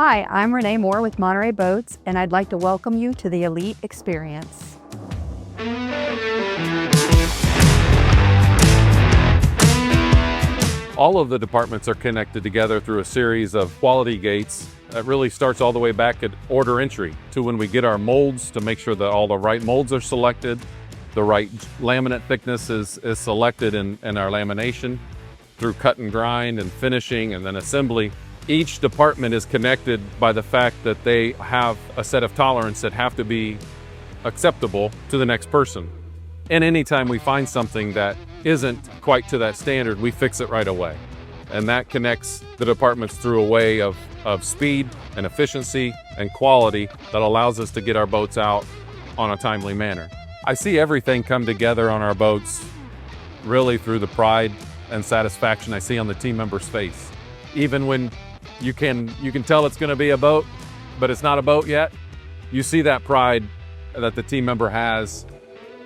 Hi, I'm Renee Moore with Monterey Boats, and I'd like to welcome you to the Elite Experience. All of the departments are connected together through a series of quality gates. That really starts all the way back at order entry to when we get our molds to make sure that all the right molds are selected, the right laminate thickness is selected in our lamination, through cut and grind and finishing and then assembly. Each department is connected by the fact that they have a set of tolerance that have to be acceptable to the next person. And anytime we find something that isn't quite to that standard, we fix it right away. And that connects the departments through a way of speed and efficiency and quality that allows us to get our boats out on a timely manner. I see everything come together on our boats really through the pride and satisfaction I see on the team member's face. Even when you can tell it's going to be a boat, but it's not a boat yet, you see that pride that the team member has.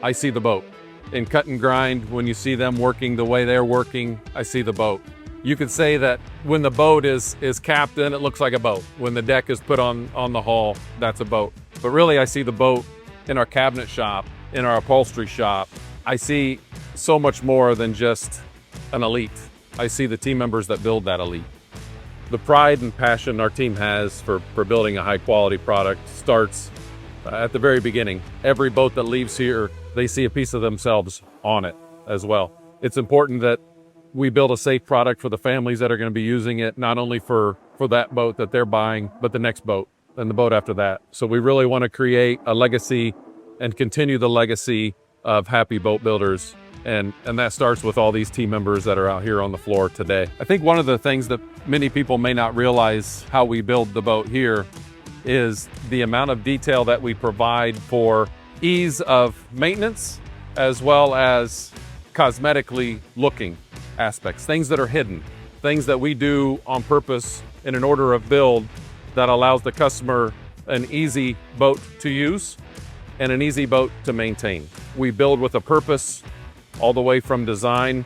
I see the boat. In cut and grind, when you see them working the way they're working, I see the boat. You could say that when the boat is capped in, it looks like a boat. When the deck is put on the hull, that's a boat. But really, I see the boat in our cabinet shop, in our upholstery shop. I see so much more than just an Elite. I see the team members that build that Elite. The pride and passion our team has for building a high quality product starts at the very beginning. Every boat that leaves here, they see a piece of themselves on it as well. It's important that we build a safe product for the families that are going to be using it, not only for that boat that they're buying, but the next boat and the boat after that. So we really want to create a legacy and continue the legacy of happy boat builders. And that starts with all these team members that are out here on the floor today. I think one of the things that many people may not realize how we build the boat here is the amount of detail that we provide for ease of maintenance, as well as cosmetically looking aspects, things that are hidden, things that we do on purpose in an order of build that allows the customer an easy boat to use and an easy boat to maintain. We build with a purpose all the way from design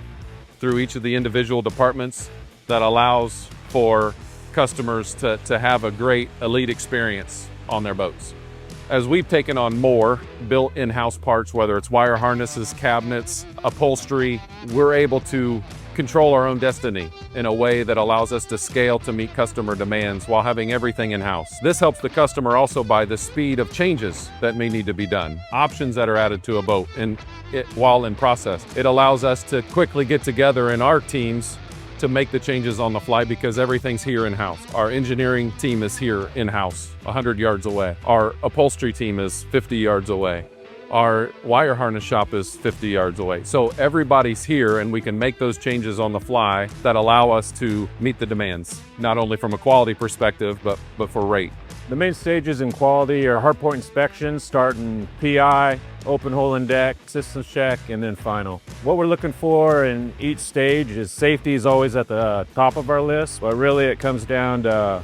through each of the individual departments that allows for customers to have a great Elite experience on their boats. As we've taken on more built in-house parts, whether it's wire harnesses, cabinets, upholstery, we're able to control our own destiny in a way that allows us to scale to meet customer demands while having everything in-house. This helps the customer also by the speed of changes that may need to be done, options that are added to a boat while in process. It allows us to quickly get together in our teams to make the changes on the fly because everything's here in-house. Our engineering team is here in-house, 100 yards away. Our upholstery team is 50 yards away. Our wire harness shop is 50 yards away. So everybody's here and we can make those changes on the fly that allow us to meet the demands, not only from a quality perspective, but for rate. The main stages in quality are hardpoint inspections, starting PI, open hole in deck, systems check, and then final. What we're looking for in each stage is safety is always at the top of our list, but really it comes down to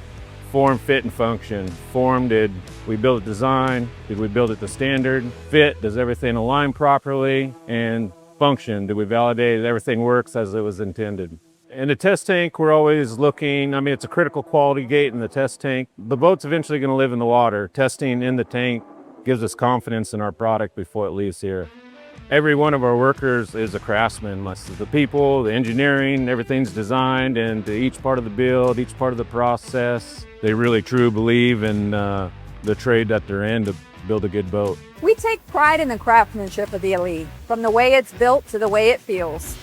form, fit, and function. Form, did we build a design? Did we build it to standard? Fit, does everything align properly? And function, did we validate that everything works as it was intended? In the test tank, we're always looking, it's a critical quality gate in the test tank. The boat's eventually going to live in the water. Testing in the tank gives us confidence in our product before it leaves here. Every one of our workers is a craftsman. The people, the engineering, everything's designed into each part of the build, each part of the process. They really truly believe in the trade that they're in to build a good boat. We take pride in the craftsmanship of the Elite, from the way it's built to the way it feels.